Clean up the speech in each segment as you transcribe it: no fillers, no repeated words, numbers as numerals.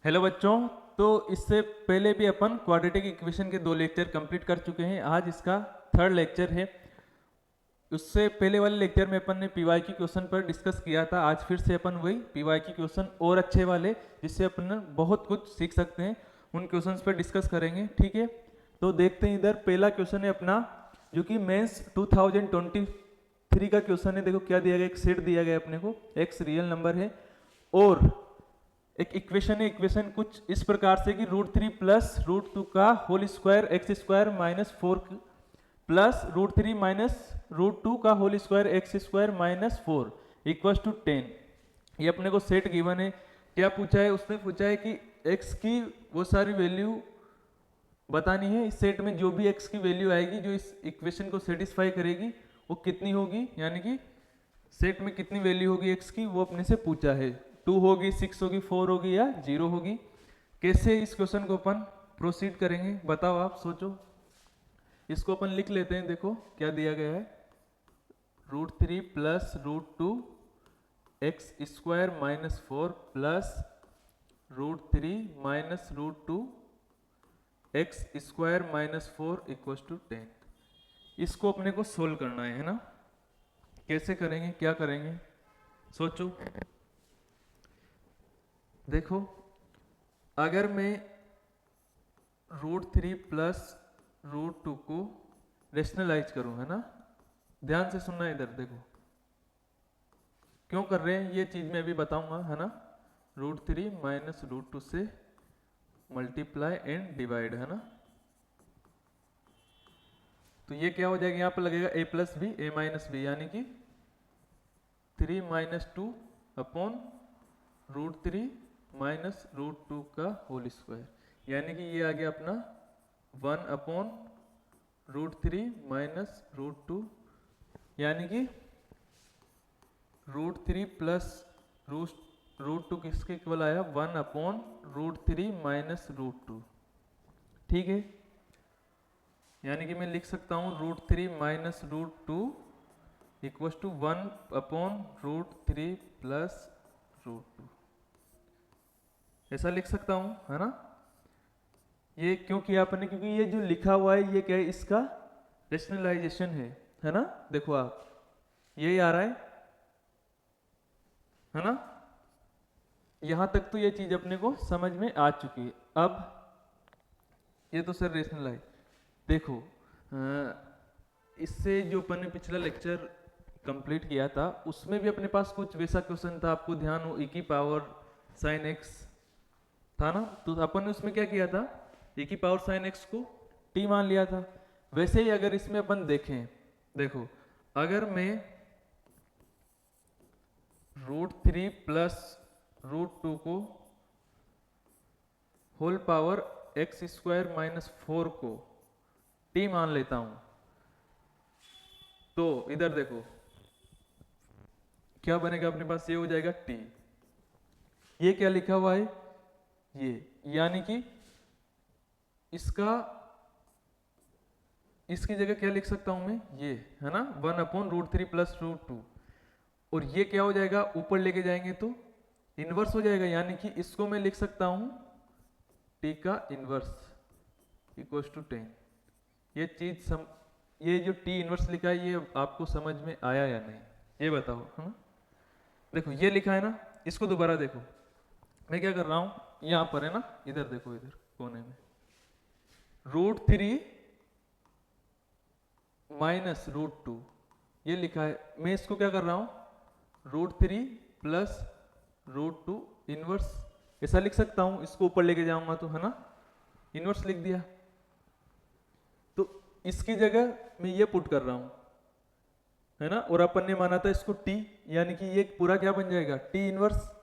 Hello बच्चों। तो इससे पहले भी अपन क्वाड्रेटिक इक्वेशन के 2 लेक्चर कंप्लीट कर चुके हैं। आज इसका 3rd लेक्चर है। उससे पहले वाले लेक्चर में अपन ने पीवाई की क्वेश्चन पर डिस्कस किया था। आज फिर से अपन वही पीवाई की क्वेश्चन और अच्छे वाले जिससे अपन बहुत कुछ सीख सकते हैं उन क्वेश्चंस पर डिस्कस करेंगे। ठीक है, तो देखते हैं। इधर पहला क्वेश्चन है अपना जो कि मेंस 2023 का क्वेश्चन है। देखो क्या दिया गया, एक सेट दिया गया अपने को, एक्स रियल नंबर है और एक इक्वेशन है। इक्वेशन कुछ इस प्रकार से कि √3 प्लस √2 का whole square x square minus 4 plus √3 minus √2 का whole square x square minus 4 equals to 10। ये अपने को सेट गिवन है। क्या पूछा है, उसने पूछा है कि x की वो सारी वैल्यू बतानी है। इस सेट में जो भी x की वैल्यू आएगी जो इस इक्वेशन को सेटिस्फाई करेगी वो कितनी होगी, यानी कि सेट में कितनी वैल्यू होगी x की, वो अपने से पूछा है। 2 होगी, 6 होगी, 4 होगी या 0 होगी। कैसे इस क्वेश्चन को अपन प्रोसीड करेंगे बताओ, आप सोचो। इसको अपन लिख लेते हैं। देखो क्या दिया गया है, √3 plus √2 x square minus 4 plus √3 minus √2 x square minus 4 equal to 10। इसको अपने को सोल्व करना है ना। कैसे करेंगे, क्या करेंगे, सोचो। देखो अगर मैं √3 प्लस √2 को रेशनलाइज करूं, है ना, ध्यान से सुनना इधर। देखो क्यों कर रहे हैं ये चीज मैं अभी बताऊंगा, है ना। √3 माइनस √2 से मल्टीप्लाई एंड डिवाइड, है ना। तो ये क्या हो जाएगा, यहां पर लगेगा a plus b, a minus b, यानी कि 3 माइनस 2 अपॉन √3 माइनस √2 का होल स्क्वायर, यानी कि ये आ गया अपना 1 अपॉन √3 माइनस √2, यानी कि √3 प्लस √2 किसके इक्वल आया, 1 अपॉन √3 माइनस √2। ठीक है, यानी कि मैं लिख सकता हूं √3 minus √2 equal to 1 upon √3 plus √2, ऐसा लिख सकता हूं, है ना। ये क्यों किया आपने, क्योंकि ये जो लिखा हुआ है ये क्या है, इसका रेशनलाइजेशन है ना। देखो आप यही आ रहा है ना। यहां तक तो ये चीज अपने को समझ में आ चुकी है। अब ये तो सर रेशनलाइज, देखो इससे जो अपन ने पिछला लेक्चर कंप्लीट किया था उसमें भी अपने पास कुछ वैसा क्वेश्चन था, आपको ध्यान हो, e की पावर साइन एक्स था ना। तो अपन ने उसमें क्या किया था, e की पावर साइन एक्स को t मान लिया था। वैसे ही अगर इसमें अपन देखें, देखो अगर मैं √3 प्लस √2 को whole power x square minus 4 को t मान लेता हूं, तो इधर देखो क्या बनेगा अपने पास, ये हो जाएगा t। ये क्या लिखा हुआ है, ये, यानी कि इसकी जगह क्या लिख सकता हूं मैं, ये, है ना, 1 अपॉन √3 प्लस √2। और ये क्या हो जाएगा, ऊपर लेके जाएंगे तो इनवर्स हो जाएगा, यानी कि इसको मैं लिख सकता हूं t का इनवर्स इक्वल टू 10। ये चीज ये जो t इनवर्स लिखा है ये आपको समझ में आया या नहीं, ये बताओ, है ना। देखो ये लिखा है ना, इसको दोबारा देखो। मैं क्या कर रहा हूं, यहां पर है ना, इधर देखो, इधर कोने में √3 माइनस √2 ये लिखा है। मैं इसको क्या कर रहा हूं, √3 प्लस √2 इनवर्स, ऐसा लिख सकता हूं। इसको ऊपर लेके जाऊंगा तो, है ना, इनवर्स लिख दिया। तो इसकी जगह मैं ये पुट कर रहा हूं, है ना। और अपन ने माना था इसको t, यानी कि ये पूरा क्या बन जाएगा, t इनवर्स।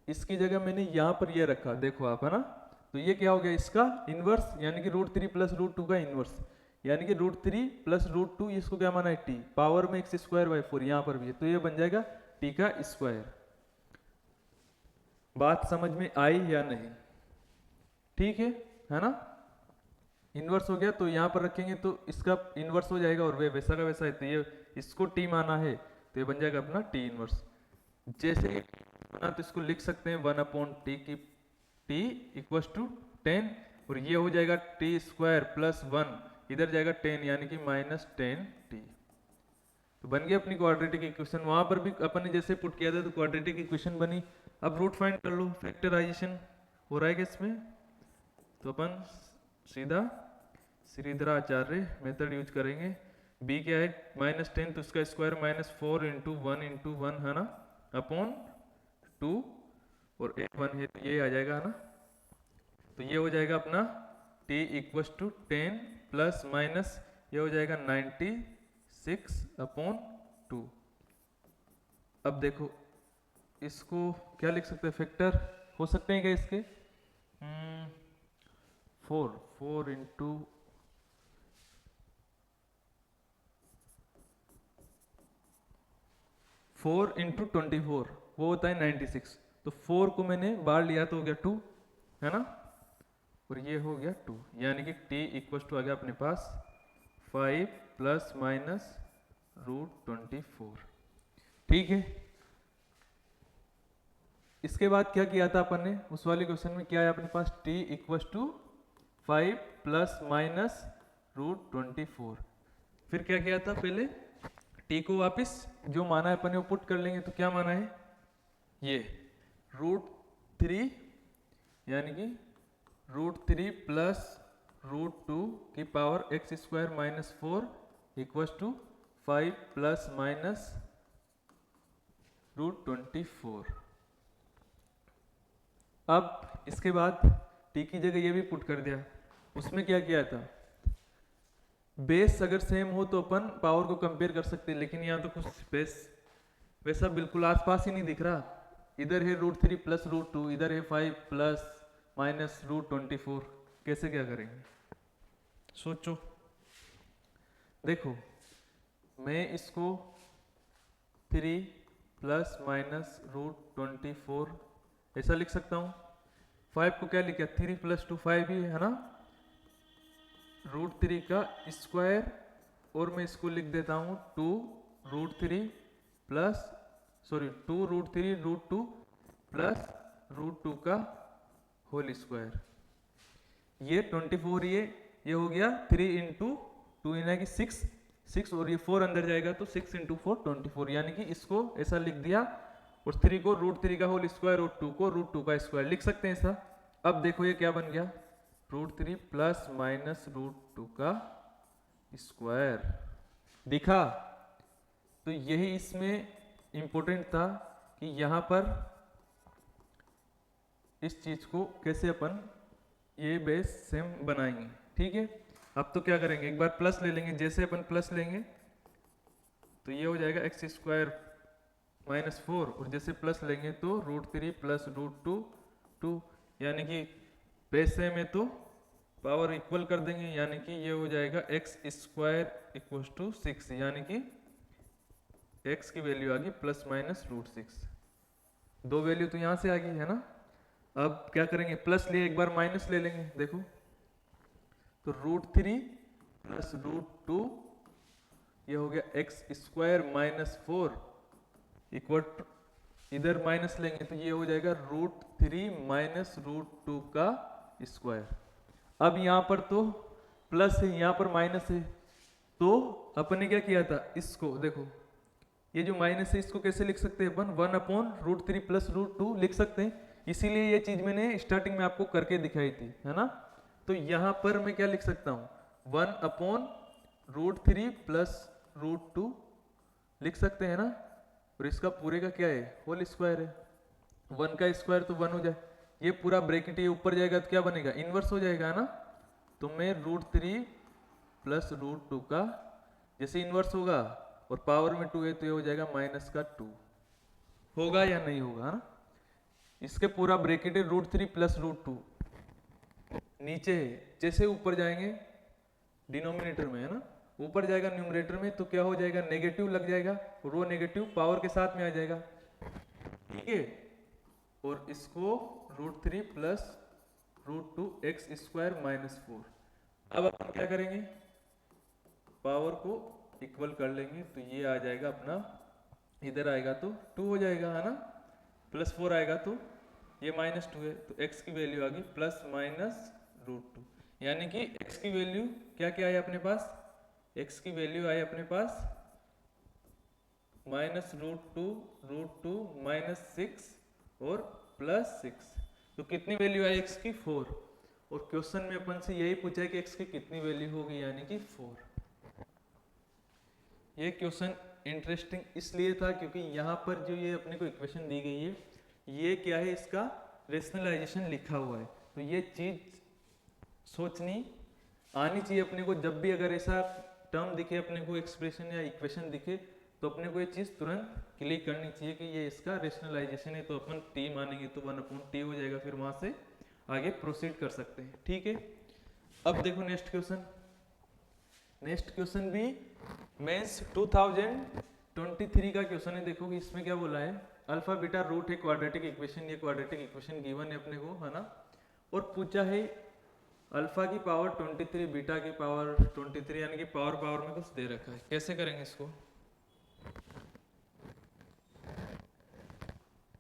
इसकी जगह मैंने यहां पर ये रखा, देखो आप, है ना। तो ये क्या हो गया, इसका इनवर्स, यानी कि √3 प्लस √2 का इनवर्स, यानी कि √3 प्लस √2, इसको क्या माना है, t पावर में एक्स स्क्वायर बाई 4, यहां पर भी है, तो ये बन जाएगा t का स्क्वायर। बात समझ में आई या नहीं, ठीक है ना। इनवर्स हो गया तो यहां पर रखेंगे तो इसका इनवर्स हो जाएगा, और वे वैसा का वैसा है, तो ये इसको t माना है तो ये बन जाएगा अपना t इनवर्स। जैसे बना तो इसको लिख सकते हैं 1/t की t इक्वल टू 10 और ये हो जाएगा t स्क्वायर प्लस 1 इधर जाएगा 10 यानी कि -10t। तो बन गया अपनी क्वाड्रेटिक इक्वेशन। वहां पर भी अपन ने जैसे पुट किया था तो क्वाड्रेटिक इक्वेशन बनी। अब रूट फाइंड कर लो, फैक्टराइजेशन हो रहा है क्या इसमें, तो अपन सीधा श्रीधराचार्य मेथड यूज करेंगे। b क्या है -10 तो उसका स्क्वायर -4 इंटू 1 इंटू 1 है ना अपॉन 2 और 1 है तो ये आ जाएगा है ना। तो ये हो जाएगा अपना t equal to 10 plus minus ये हो जाएगा 96/2। अब देखो इसको क्या लिख सकते हैं, फैक्टर हो सकते हैं क्या इसके 4 इंटू 24 वो होता है 96। तो 4 को मैंने बाहर लिया तो हो गया 2 है ना और ये हो गया 2 यानी कि t इक्वल टू आ गया अपने पास 5 प्लस माइनस √24। ठीक है, इसके बाद क्या किया था अपन ने उस वाले क्वेश्चन में, क्या है अपने पास t equal to 5 plus minus √24। फिर क्या किया था, पहले t को वापस जो माना है अपन ने वो पुट कर लेंगे। तो क्या माना है ये √3 यानी कि √3 प्लस √2 की power x square minus 4 equal to 5 plus minus √24। अब इसके बाद t की जगह ये भी पुट कर दिया। उसमें क्या किया था, बेस अगर सेम हो तो अपन पावर को कंपेयर कर सकते हैं, लेकिन यहाँ तो कुछ बेस वैसा बिल्कुल आसपास ही नहीं दिख रहा। इधर है √3 प्लस √2, इधर है 5 प्लस माइनस √24। कैसे क्या करेंगे सोचो। देखो मैं इसको 3 प्लस माइनस √24 ऐसा लिख सकता हूँ। 5 को क्या लिखा 3 प्लस 2 5 ही है ना, √3 का स्क्वायर और मैं इसको लिख देता हूँ 2√3 प्लस 2√3 √2 प्लस √2 का होल स्क्वायर। ये 24 ये हो गया 3 इंटू 2 यानी कि 6 और ये 4 अंदर जाएगा तो 6 इंटू 4 24 यानी कि इसको ऐसा लिख दिया। और 3 को √3 का होल स्क्वायर और 2 को √2 का स्क्वायर लिख सकते हैं ऐसा। अब देखो ये क्या बन गया √3 प्लस माइनस √2 का स्क्वायर दिखा। तो यही इसमें इंपॉर्टेंट था कि यहाँ पर इस चीज को कैसे अपन ये बेस सेम बनाएंगे। ठीक है, अब तो क्या करेंगे एक बार प्लस ले लेंगे। जैसे अपन प्लस लेंगे तो ये हो जाएगा x स्क्वायर माइनस 4 और जैसे प्लस लेंगे तो √3 प्लस √2 यानी कि बेस सेम है तो पावर इक्वल कर देंगे यानी कि ये हो जाएगा x स्क्वायर इक्वल टू 6 यानी कि x की वैल्यू आ गई प्लस माइनस √6। दो वैल्यू तो यहां से आ गई है ना। अब क्या करेंगे प्लस लिए एक बार माइनस ले लेंगे। देखो तो √3 प्लस √2 ये हो गया x स्क्वायर माइनस 4 इक्वल इधर माइनस लेंगे तो ये हो जाएगा √3 माइनस √2 का स्क्वायर। अब यहाँ पर तो प्लस है यहाँ पर माइनस है तो अपन ने क्या किया था इसको देखो ये जो माइनस है इसको कैसे लिख सकते हैं अपन 1/√3 प्लस √2 लिख सकते हैं। इसीलिए ये चीज मैंने स्टार्टिंग में आपको करके दिखाई थी है ना। तो यहाँ पर मैं क्या लिख सकता हूँ 1/√3 प्लस √2 लिख सकते हैं ना। और इसका पूरे का क्या है होल स्क्वायर है। 1 का स्क्वायर तो 1 हो जाए, ये पूरा ब्रैकेट ये ऊपर जाएगा तो क्या बनेगा इनवर्स हो जाएगा ना। तो मैं √3 प्लस √2 का जैसे इनवर्स होगा और पावर में 2 है तो ये हो जाएगा माइनस का 2 होगा या नहीं होगा ना। इसके पूरा ब्रैकेट है √3 प्लस √2 नीचे है, जैसे ऊपर जाएंगे डिनोमिनेटर में है ना ऊपर जाएगा न्यूमरेटर में तो क्या हो जाएगा नेगेटिव लग जाएगा और वो नेगेटिव पावर के साथ में आ जाएगा। ठीक है, और इसको √3 प्लस √2 x स्क्वायर माइनस 4। अब अपन क्या करेंगे पावर को इक्वल कर लेंगे तो ये आ जाएगा अपना इधर आएगा तो 2 हो जाएगा है ना। +4 आएगा तो ये -2 है, तो x की वैल्यू आ गई ±√2, यानी कि x की वैल्यू क्या क्या है अपने पास, x की वैल्यू आई अपने पास -√2, √2 -6 और +6। तो कितनी वैल्यू आई x की 4, और क्वेश्चन में अपन से यही पूछा है कि x की कितनी वैल्यू होगी, यानी कि 4। ये क्वेश्चन इंटरेस्टिंग इसलिए था क्योंकि यहाँ पर जो ये अपने को इक्वेशन दी गई है, ये क्या है, इसका रेशनलाइजेशन लिखा हुआ है। तो ये चीज सोचनी आनी चाहिए अपने को, जब भी अगर ऐसा टर्म दिखे अपने को, एक्सप्रेशन या इक्वेशन दिखे, तो अपने को ये चीज तुरंत क्लिक करनी चाहिए कि ये इसका रेशनलाइजेशन है। तो अपन t मानेंगे तो 1/t हो जाएगा, फिर वहां से आगे प्रोसीड कर सकते हैं। ठीक है, अब देखो नेक्स्ट क्वेश्चन। नेक्स्ट क्वेश्चन भी मेंस 2023 का क्वेश्चन है। देखो कि इसमें क्या बोला है, अल्फा बीटा रूट है क्वाड्रेटिक इक्वेशन, ये क्वाड्रेटिक इक्वेशन गिवन है अपने को, है ना। और पूछा है अल्फा की पावर 23 बीटा की पावर 23, यानी कि पावर पावर में कुछ दे रखा है। कैसे करेंगे इसको,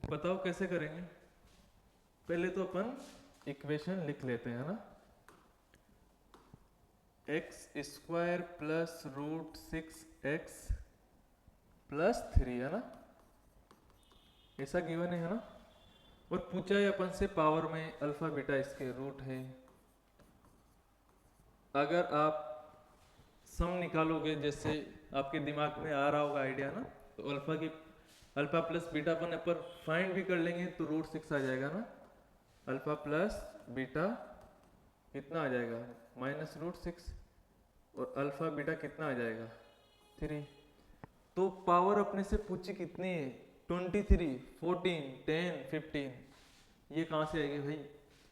बताओ कैसे करेंगे। पहले तो अपन इक्वेशन लिख लेते हैं, है ना। x² प्लस √6x प्लस 3, है ना, ऐसा गिवन है ना। और पूछा है अपन से पावर में अल्फा बीटा इसके रूट है। अगर आप सम निकालोगे, जैसे आपके दिमाग में आ रहा होगा आइडिया ना, तो अल्फा प्लस बीटा अपन ऊपर फाइंड भी कर लेंगे तो √6 आ जाएगा ना। अल्फा प्लस बीटा कितना आ जाएगा, -√6, और अल्फा बीटा कितना आ जाएगा 3। तो पावर अपने से पूछी कितनी है, 23, 14, 10, 15, ये कहाँ से आएगी भाई।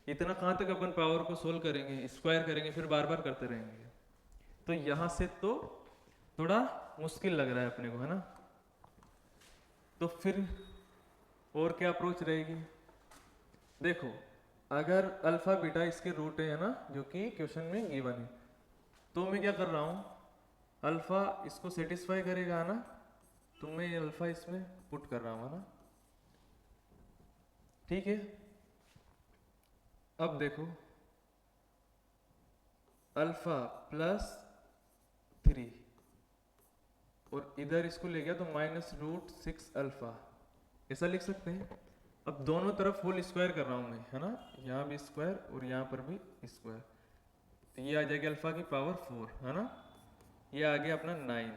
इतना कहाँ तक अपन पावर को सोल्व करेंगे, स्क्वायर करेंगे, फिर बार बार करते रहेंगे। तो यहाँ से तो थोड़ा मुश्किल लग रहा है अपने को, है ना। तो फिर और क्या अप्रोच रहेगी, देखो अगर अल्फा बीटा इसके रूट है ना, जो कि क्वेश्चन में गिवन है, तो मैं क्या कर रहा हूँ, अल्फा इसको सेटिस्फाई करेगा ना, तो मैं अल्फा इसमें पुट कर रहा हूँ, है ना। ठीक है, अब देखो अल्फा प्लस 3 और इधर इसको ले गया तो -√6 अल्फा, ऐसा लिख सकते हैं। अब दोनों तरफ होल स्क्वायर कर रहा हूं मैं, है ना, यहाँ भी स्क्वायर और यहाँ पर भी स्क्वायर, तो ये आ जाएगा अल्फा की पावर 4, है ना। ये आ गया अपना 9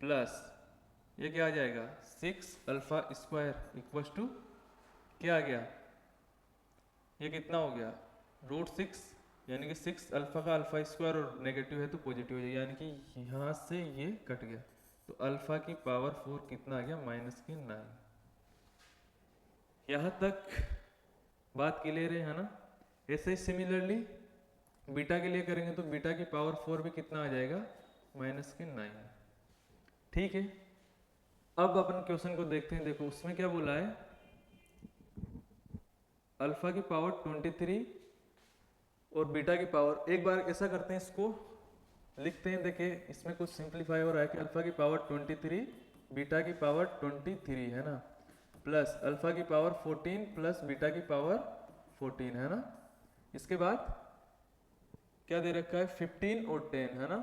प्लस ये क्या आ जाएगा 6 अल्फा स्क्वायर इक्वल्स टू क्या आ गया, ये कितना हो गया √6, यानी कि 6 अल्फा का अल्फा स्क्वायर और नेगेटिव है तो पॉजिटिव हो जाएगा, यानी कि यहाँ से ये कट गया। तो अल्फा की पावर 4 कितना आ गया -9। यहाँ तक बात क्लियर है ना। ऐसे ही सिमिलरली बीटा के लिए करेंगे तो बीटा की पावर 4 भी कितना आ जाएगा -9। ठीक है, अब अपन क्वेश्चन को देखते हैं। देखो उसमें क्या बोला है, अल्फा की पावर 23 और बीटा की पावर, एक बार ऐसा करते हैं इसको लिखते हैं। देखिए इसमें कुछ सिंप्लीफाई हो रहा है कि अल्फा की पावर 23 बीटा की पावर 23 है ना, प्लस अल्फा की पावर 14 प्लस बीटा की पावर 14 है ना। इसके बाद क्या दे रखा है 15 और 10 है ना,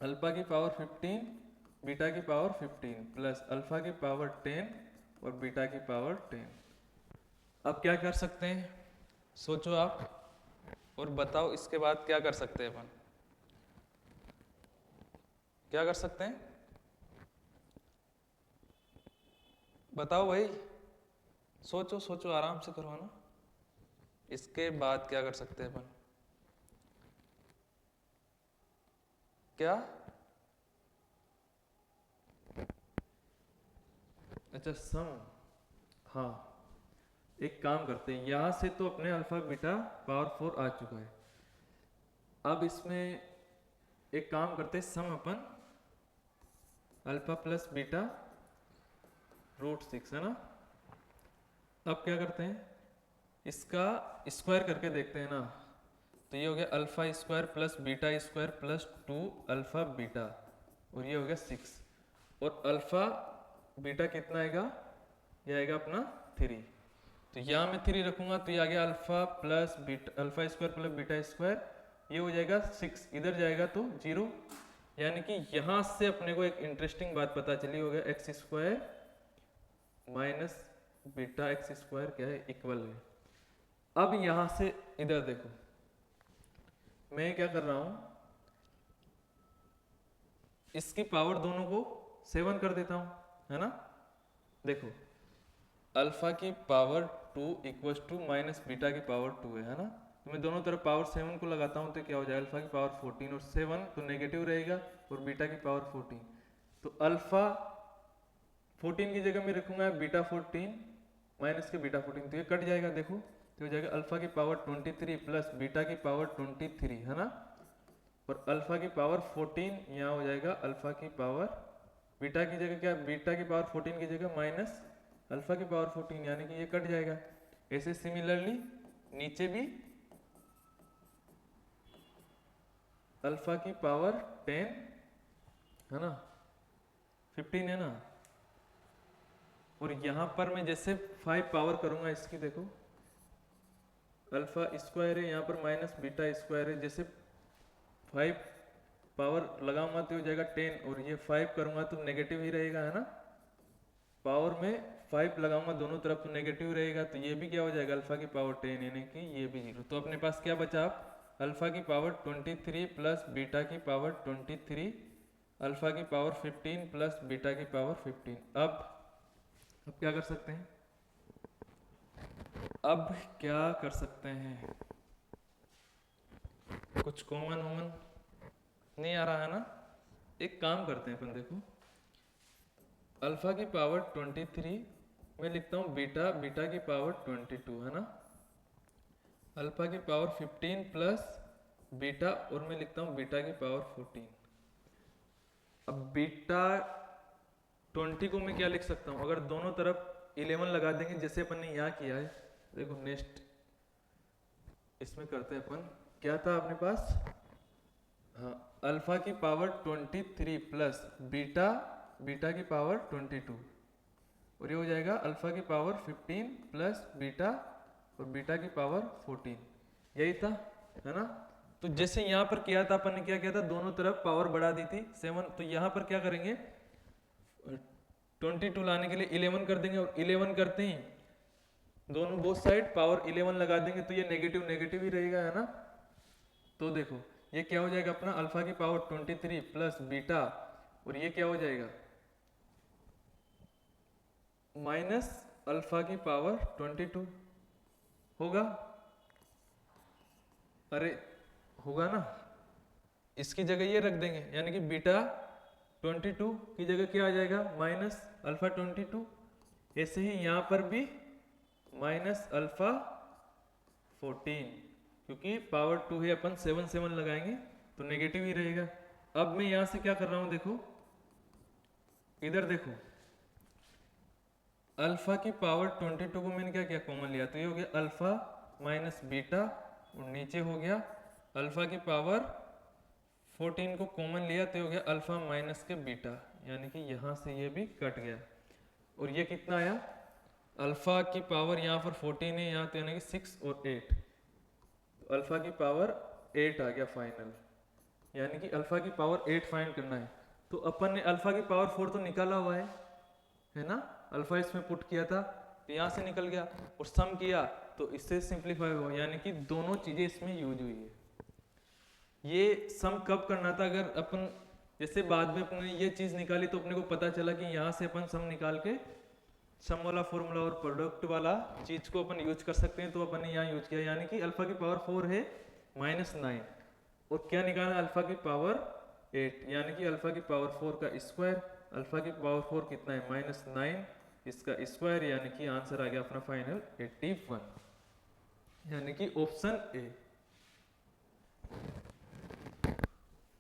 अल्फा की पावर 15 बीटा की पावर 15 प्लस अल्फा की पावर 10 और बीटा की पावर 10। अब क्या कर सकते हैं, सोचो आप और बताओ इसके बाद क्या कर सकते हैं अपन, क्या कर सकते हैं बताओ भाई, सोचो सोचो आराम से करो ना। इसके बाद क्या कर सकते हैं अपन, क्या, अच्छा सम, हाँ एक काम करते हैं, यहां से तो अपने अल्फा बीटा पावर 4 आ चुका है। अब इसमें एक काम करते हैं, सम अपन अल्फा प्लस बीटा √6 है ना। अब क्या करते हैं, इसका स्क्वायर करके देखते हैं ना, तो ये हो गया alpha square plus beta square plus 2 alpha beta, और ये हो गया 6, और अल्फा बीटा कितना आएगा, ये आएगा अपना 3। तो यहाँ मैं 3 रखूंगा तो ये आ गया alpha plus beta, alpha square plus beta square, ये हो जाएगा 6, इधर जाएगा तो 0। यानी कि यहाँ से अपने को एक इंटरेस्टिंग बात पता चली, हो गया x square minus beta x square क्या है, इक्वल है। अब यहाँ से इधर देखो, मैं क्या कर रहा हूं, इसकी पावर दोनों को 7 कर देता हूं, है ना। देखो अल्फा की power 2 equals to minus beta की पावर 2 है ना। तो मैं दोनों तरफ पावर 7 को लगाता हूं तो क्या हो जाएगा, अल्फा की पावर 14 और 7 तो नेगेटिव रहेगा और बीटा की पावर 14। तो अल्फा 14 की जगह मैं रखूंगा बीटा 14 माइनस के बीटा 14, तो ये कट जाएगा। देखो तो हो जाएगा अल्फा की पावर 23 प्लस बीटा की पावर 23, है ना। और अल्फा की पावर 14 यहाँ हो जाएगा अल्फा की पावर, बीटा की जगह क्या, बीटा की पावर 14 की जगह माइनस अल्फा की पावर 14, यानी कि ये कट जाएगा। ऐसे सिमिलरली नीचे भी अल्फा की पावर 10 है ना, 15 है ना। और यहां पर मैं जैसे 5 पावर करूंगा इसकी, देखो अल्फा स्क्वायर है, यहाँ पर माइनस बीटा स्क्वायर है, जैसे 5 पावर लगाऊंगा तो हो जाएगा 10 और ये 5 करूंगा तो नेगेटिव ही रहेगा, है ना। पावर में 5 लगाऊंगा दोनों तरफ तो नेगेटिव रहेगा, तो ये भी क्या हो जाएगा अल्फा की पावर 10 यानी कि ये भी 0। तो अपने पास क्या बचा, आप अल्फा की पावर 23 प्लस बीटा की पावर 23, अल्फा की पावर 15 प्लस बीटा की पावर 15। अब क्या कर सकते हैं, अब क्या कर सकते हैं, कुछ कॉमन वॉमन नहीं आ रहा है ना। एक काम करते हैं अपन, देखो अल्फा की पावर 23 मैं लिखता हूँ बीटा की पावर 22, है ना। अल्फा की पावर 15 प्लस बीटा और मैं लिखता हूँ बीटा की पावर 14। अब बीटा 20 को मैं क्या लिख सकता हूँ, अगर दोनों तरफ 11 लगा देंगे जैसे अपन ने यहाँ किया है। देखो नेक्स्ट इसमें करते हैं अपन, क्या था अपने पास, हाँ अल्फा की पावर 23 प्लस बीटा की पावर 22 और ये हो जाएगा अल्फा की पावर 15 प्लस बीटा और बीटा की पावर 14, यही था, है ना। तो जैसे यहाँ पर किया था अपन ने, क्या किया था, दोनों तरफ पावर बढ़ा दी थी 7, तो यहाँ पर क्या करेंगे 22 लाने के लिए 11 कर देंगे और 11 करते ही दोनों बोथ साइड पावर 11 लगा देंगे तो ये नेगेटिव नेगेटिव ही रहेगा, है ना। तो देखो ये क्या हो जाएगा अपना अल्फा की पावर 23 प्लस बीटा और ये क्या हो जाएगा माइनस अल्फा की पावर 22 होगा, अरे होगा ना। इसकी जगह ये रख देंगे यानी कि बीटा 22 की जगह क्या आ जाएगा माइनस अल्फा 22। ऐसे ही यहां पर भी माइनस अल्फा 14, क्योंकि पावर 2 है, अपन 7 लगाएंगे तो नेगेटिव ही रहेगा। अब मैं यहां से क्या कर रहा हूं, देखो इधर देखो अल्फा की पावर 22 को मैंने क्या किया कॉमन लिया, तो ये हो गया अल्फा माइनस बीटा और नीचे हो गया अल्फा की पावर 14 को कॉमन लिया तो हो गया अल्फा माइनस के बीटा, यानी कि यहां से ये भी कट गया। और ये कितना आया, अल्फा की पावर यहाँ पर 14 है, यहाँ तो यानी कि 6 और 8, तो अल्फा की पावर 8 आ गया फाइनल, यानी कि अल्फा की पावर 8 फाइंड करना है। तो अपन ने अल्फा की पावर 4 तो निकाला हुआ है ना, अल्फा इसमें पुट किया था तो यहाँ से निकल गया और सम किया तो इससे सिंप्लीफाई हुआ, यानी कि दोनों चीजें इसमें यूज हुई है। ये सम कब करना था, अगर अपन जैसे बाद में अपने ये चीज निकाली तो अपने को पता चला कि यहाँ से अपन सम निकाल के सम वाला फॉर्मूला और प्रोडक्ट वाला चीज को अपन यूज कर सकते हैं, तो अपन ने यहाँ यूज किया, यानी कि अल्फा की पावर 4 है -9 और क्या निकाला अल्फा की पावर 8, यानी कि अल्फा की पावर 4 का स्क्वायर, अल्फा की पावर 4 कितना है -9 इसका स्क्वायर, यानी कि आंसर आ गया अपना फाइनल 81, यानी कि ऑप्शन ए।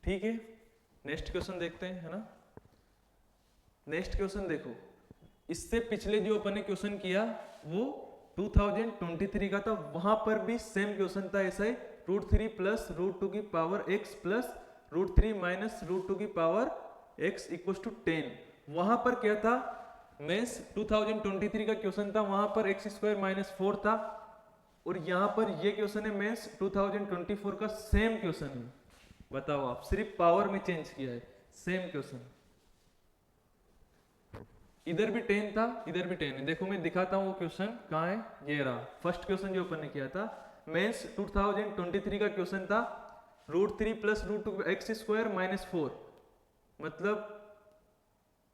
ठीक है, नेक्स्ट क्वेश्चन देखते हैं, है ना। नेक्स्ट क्वेश्चन देखो, इससे पिछले जो अपन ने क्वेश्चन किया वो 2023 का था, वहां पर भी सेम क्वेश्चन था ऐसा ही, √3 प्लस √2 की पावर x प्लस √3 माइनस √2 की पावर x इक्वल्स टू 10। वहां पर क्या था, मेंस 2023 का क्वेश्चन था, वहां पर एक्स स्क्वायर माइनस 4 था, और यहाँ पर ये क्वेश्चन है मेंस 2024 का सेम क्वेश्चन है। बताओ आप, सिर्फ पावर में चेंज किया है, सेम क्वेश्चन। इधर भी 10 था, इधर भी 10 है। देखो मैं दिखाता हूँ वो क्वेश्चन कहाँ है, ये रहा फर्स्ट क्वेश्चन जो अपन ने किया था। मेंस 2023 का क्वेश्चन था √3 प्लस √2 एक्स स्क्वायर माइनस 4 मतलब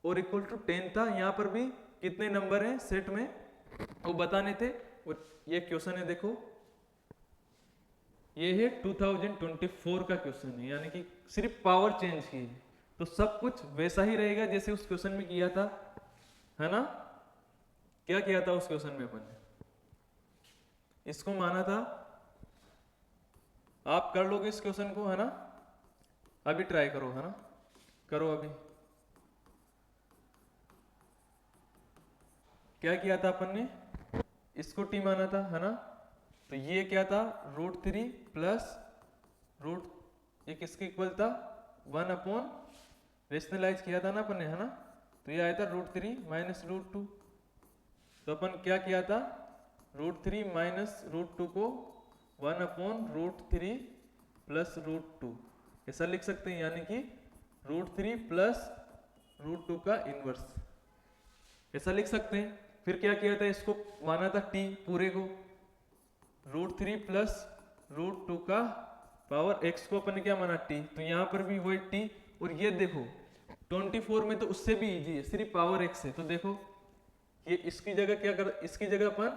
और इक्वल टू 10 था। यहाँ पर भी कितने नंबर हैं सेट में वो बताने थे, और ये क्वेश्चन है देखो, ये है 2024 का क्वेश्चन है, यानी कि सिर्फ पावर चेंज की है, तो सब कुछ वैसा ही रहेगा जैसे उस क्वेश्चन में किया था, है ना। क्या किया था उस क्वेश्चन में अपन ने, इसको माना था। आप कर लोगे इस क्वेश्चन को, है ना, अभी ट्राई करो, है ना, करो अभी। क्या किया था अपन ने, इसको टी माना था, है ना, तो ये क्या था √3 प्लस ये किसके इक्वल था 1 अपॉन, रेशनलाइज किया था ना अपन ने, है ना, तो ये आया था √3 माइनस √2। तो अपन क्या किया था, √3 माइनस √2 को 1 अपॉन √3 प्लस √2 ऐसा लिख सकते हैं, यानी कि √3 प्लस √2 का इनवर्स ऐसा लिख सकते हैं। फिर क्या किया था, इसको माना था t पूरे को, √3 प्लस √2 का पावर x को अपन ने क्या माना t, तो यहाँ पर भी वही t। और ये देखो 24 में तो उससे भी इजी है, सिर्फ पावर x है, तो देखो ये इसकी जगह क्या कर, इसकी जगह अपन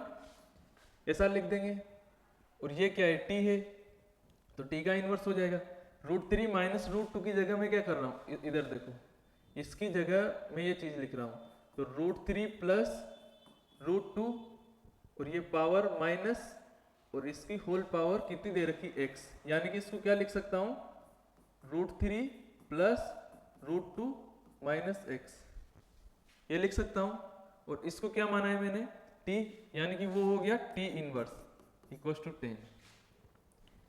ऐसा लिख देंगे, और ये क्या है t है, तो t का इनवर्स हो जाएगा। √3 माइनस √2 की जगह मैं क्या कर रहा हूँ, इधर देखो, इसकी जगह मैं ये चीज लिख रहा हूँ, तो √3 प्लस √2 और ये पावर माइनस और इसकी होल पावर कितनी दे रखी x, यानी कि इसको क्या लिख सकता हूँ √3 प्लस √2 माइनस x, ये लिख सकता हूँ। और इसको क्या माना है मैंने t, यानी कि वो हो गया t इनवर्स इक्वल टू 10।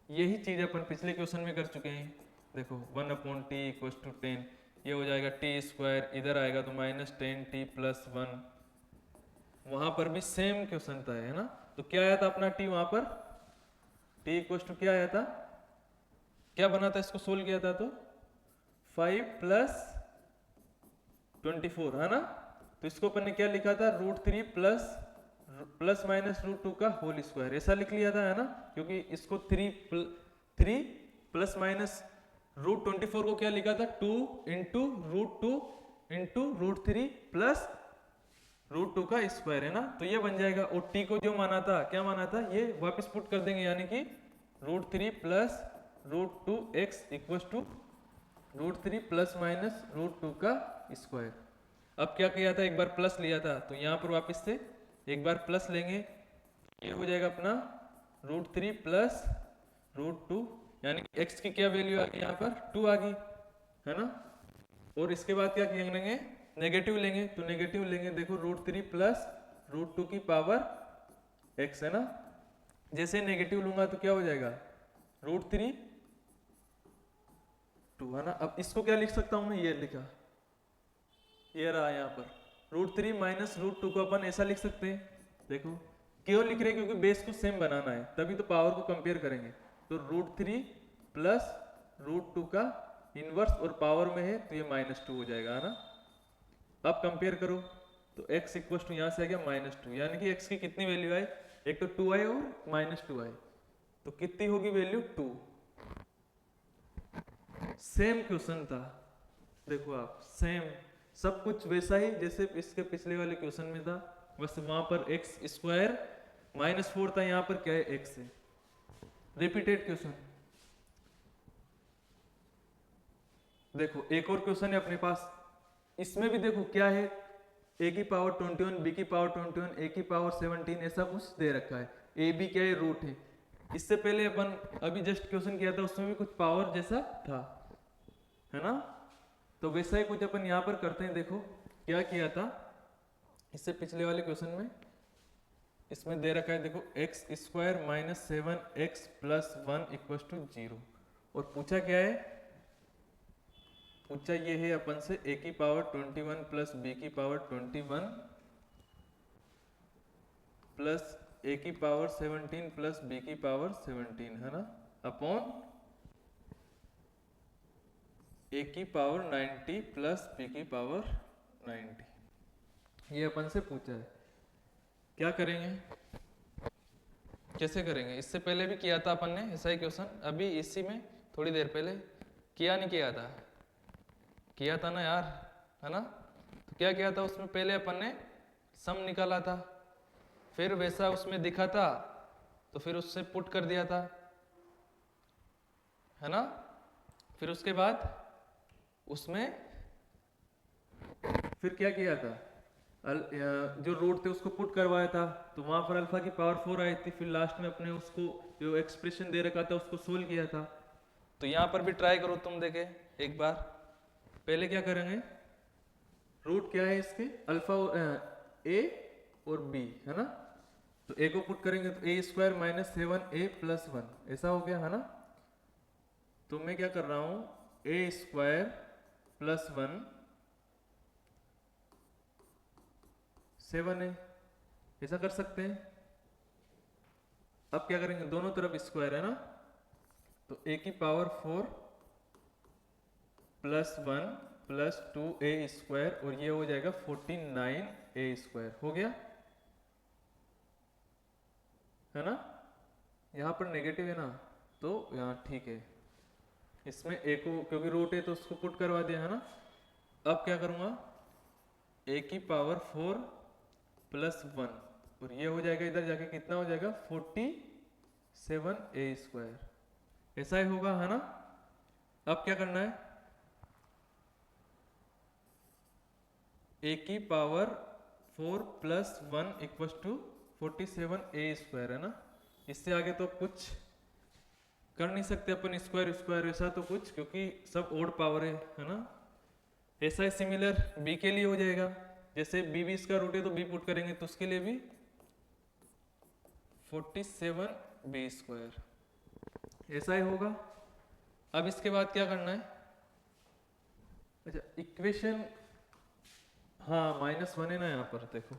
यही चीज अपन पिछले क्वेश्चन में कर चुके हैं, देखो 1 अपॉन टी इक्वल टू 10, ये हो जाएगा टी स्क्वायर, इधर आएगा तो माइनस 10t प्लस 1, वहां पर भी सेम क्वेश्चन था, है ना। तो क्या आया था अपना t वहां पर, t इक्वल टू क्या आया था, क्या बना था, इसको सोल्व किया था तो 5 प्लस 24, है ना। तो इसको अपन ने क्या लिखा था √3 प्लस माइनस √2 का होल स्क्वायर ऐसा लिख लिया था, है ना, क्योंकि इसको 3 प्लस माइनस √24 को क्या लिखा था 2 इंटू √2 इंटू √3 प्लस √2 का स्क्वायर, है ना, तो ये बन जाएगा। और t को जो माना था, क्या माना था, ये वापस पुट कर देंगे, यानी कि √3 plus √2x equal to √3 plus minus √2 का स्क्वायर। अब क्या किया था, एक बार प्लस लिया था, तो यहाँ पर वापस से एक बार प्लस लेंगे, ये हो जाएगा अपना √3 प्लस √2, यानी कि x की क्या वैल्यू आ गई यहाँ पर 2 आ गई, है ना। और इसके बाद क्या लेंगे, नेगेटिव लेंगे, तो नेगेटिव लेंगे, देखो √3 प्लस √2 की पावर x, है ना। जैसे नेगेटिव लूंगा तो क्या हो जाएगा √3 2, है ना। अब इसको क्या लिख सकता हूं मैं, ये लिखा, ये रहा यहाँ पर √3 माइनस √2 को अपन ऐसा लिख सकते हैं, देखो क्यों लिख रहे हैं, क्योंकि बेस को सेम बनाना है, तभी तो पावर को कंपेयर करेंगे। तो √3 प्लस √2 का इनवर्स और पावर में है तो ये -2 हो जाएगा, है ना। अब कंपेयर करो तो x इक्वल टू यहाँ से आ गया -2, यानी कि x की कितनी वैल्यू आई, एक तो 2 आई और -2 आई, तो कितनी होगी वैल्यू 2। सेम क्वेश्चन था, देखो आप, सेम सब कुछ वैसा ही जैसे इसके पिछले वाले क्वेश्चन में था, बस वहां पर x स्क्वायर -4 था, यहाँ पर क्या है x है, रिपीटेड क्वेश्चन। देखो एक और क्वेश्चन है अपने पास, इसमें भी देखो क्या है, a की पावर 21, b की पावर 21, a की पावर 17 ऐसा कुछ दे रखा है, a b क्या है रूट है। इससे पहले अपन अभी जस्ट क्वेश्चन किया था, उसमें भी कुछ पावर जैसा था, है ना। तो वैसा ही कुछ अपन यहाँ पर करते हैं, देखो क्या किया था इससे पिछले वाले क्वेश्चन में, इसमें दे रखा है देखो x square minus 7x plus 1 equal to 0, और पूछा क्या है पूछा ये है अपन से a की पावर 21 प्लस b की पावर 21 प्लस a की पावर 17 प्लस b की पावर 17 है ना, अपॉन a की पावर 90 प्लस b की पावर 90। ये अपन से पूछा है। क्या करेंगे, कैसे करेंगे? इससे पहले भी किया था अपन ने ऐसा ही क्वेश्चन, अभी इसी में थोड़ी देर पहले किया नहीं किया था? किया था ना यार, है ना? तो क्या किया था उसमें, पहले अपन ने सम निकाला था, फिर वैसा उसमें दिखा था तो फिर उससे पुट कर दिया था, है ना? फिर उसके बाद उसमें फिर क्या किया था, जो रूट थे उसको पुट करवाया था, तो वहां पर अल्फा की पावर 4 आई थी। फिर लास्ट में अपने उसको जो एक्सप्रेशन दे रखा था उसको सोल्व किया था। तो यहाँ पर भी ट्राई करो तुम, देखे एक बार। पहले क्या करेंगे, रूट क्या है इसके, अल्फा ए और बी, है ना? तो ए को पुट करेंगे तो ए स्क्वायर माइनस 7a प्लस 1 ऐसा हो गया, है ना? तो मैं क्या कर रहा हूं, ए स्क्वायर प्लस 1 7 है, ऐसा कर सकते हैं। अब क्या करेंगे, दोनों तरफ स्क्वायर है ना, तो a की power 4 plus 1 plus 2a square, और ये हो जाएगा 49a स्क्वायर, हो गया, है ना? यहाँ पर नेगेटिव है ना, तो यहाँ ठीक है, इसमें a को क्योंकि रूट है तो उसको पुट करवा दिया, है ना? अब क्या करूँगा, a की पावर 4 प्लस 1, और ये हो जाएगा इधर जाके कितना हो जाएगा 47a स्क्वायर, ऐसा ही होगा, है ना? अब क्या करना है, a की power 4 plus 1 equal to 47a square, है ना? इससे आगे तो कुछ कर नहीं सकते अपन, स्क्वायर स्क्वायर ऐसा तो कुछ, क्योंकि सब ओड पावर है ना? ऐसा ही सिमिलर b के लिए हो जाएगा, जैसे b भी इसका रूट है तो b पुट करेंगे तो उसके लिए भी 47b स्क्वायर, ऐसा ही होगा। अब इसके बाद क्या करना है, अच्छा इक्वेशन, हाँ -1 है ना यहाँ पर, देखो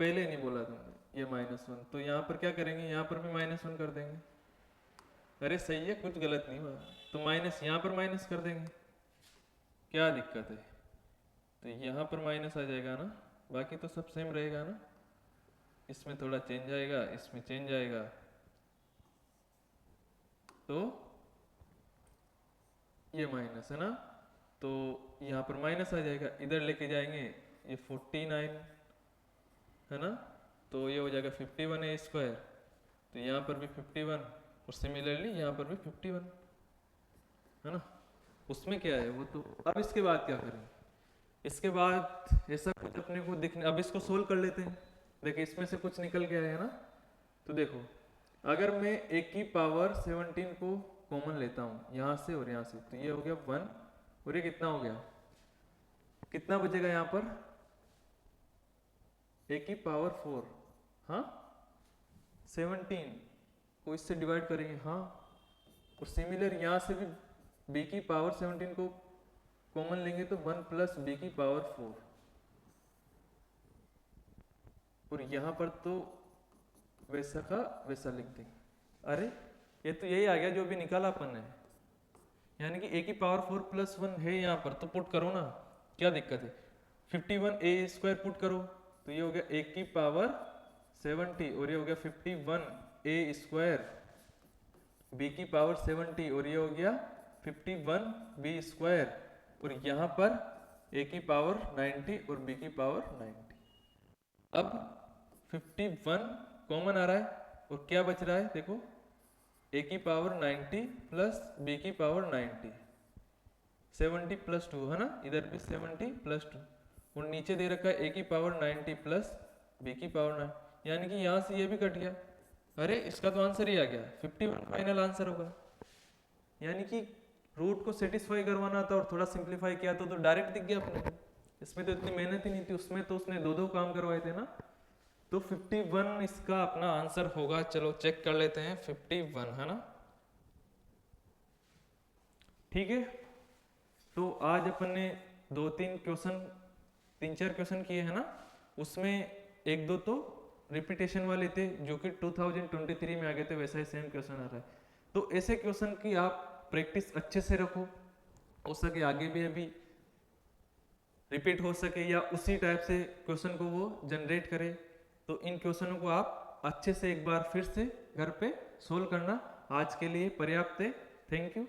पहले नहीं बोला तुमने, ये -1, तो यहाँ पर क्या करेंगे, यहाँ पर भी -1 कर देंगे। अरे सही है, कुछ गलत नहीं हुआ, तो माइनस यहाँ पर माइनस कर देंगे, क्या दिक्कत है? तो यहाँ पर माइनस आ जाएगा ना, बाकी तो सब सेम रहेगा ना, इसमें थोड़ा चेंज आएगा, इसमें चेंज आएगा, तो ये माइनस है ना, तो यहाँ पर माइनस आ जाएगा, इधर लेके जाएंगे ये 49 है ना, तो ये हो जाएगा 51a स्क्वायर, तो यहाँ पर भी 51, और सिमिलरली यहाँ पर भी 51, है ना? उसमें क्या है वो तो। अब इसके बाद क्या करें, इसके बाद ऐसा कुछ अपने को दिखने, अब इसको सोल्व कर लेते हैं। देखिए इसमें से कुछ निकल गया है ना, तो देखो अगर मैं a की पावर 17 को कॉमन लेता हूँ यहाँ से और यहाँ से, तो ये हो गया 1, और ये कितना हो गया, कितना बचेगा यहाँ पर, a की पावर 4, हाँ 17 को इससे डिवाइड करेंगे, हाँ, और सिमिलर यहाँ से भी b की पावर 17 को कॉमन लेंगे तो 1 प्लस b की पावर 4, और यहाँ पर तो वैसा का वैसा लिख देंगे। अरे ये तो यही आ गया जो भी निकाला अपन ने, यानी कि a की पावर 4 प्लस 1 है यहाँ पर, तो पुट करो ना, क्या दिक्कत है, 51a स्क्वायर पुट करो, तो ये हो गया a की पावर 70, और ये हो गया 51a स्क्वायर, b की पावर 70, और ये हो गया 51b स्क्वायर, और यहाँ पर a की पावर 90 और b की पावर 90। अब 51 कॉमन आ रहा है, और क्या बच रहा है, देखो a की पावर 90 प्लस b की पावर 90, 70 प्लस 2 है ना, इधर भी 70 प्लस 2, और नीचे दे रखा है a की पावर 90 प्लस b की पावर 9, यानी कि यहाँ से ये भी कट गया। अरे इसका तो आंसर ही आ गया, 51 फाइनल आंसर होगा। यानी कि रूट को सेटिस्फाई करवाना था और थोड़ा सिंप्लीफाई किया तो डायरेक्ट दिख गया अपने को, इसमें तो इतनी मेहनत ही नहीं थी, उसमें तो उसने दो काम करवाए थे ना। तो 51 इसका अपना आंसर होगा। चलो चेक कर लेते हैं, 51 है ना। ठीक है, तो आज अपन ने 2-3 क्वेश्चन, 3-4 क्वेश्चन किए हैं ना, उसमें 1-2 तो रिपीटेशन वाले थे जो कि 2023 में आ गए थे, वैसा ही सेम क्वेश्चन आ रहा है। तो ऐसे क्वेश्चन की आप प्रैक्टिस अच्छे से रखो, हो सके आगे भी अभी रिपीट हो सके या उसी टाइप से क्वेश्चन को वो जनरेट करे। तो इन क्वेश्चनों को आप अच्छे से एक बार फिर से घर पे सोल्व करना। आज के लिए पर्याप्त है। Thank you.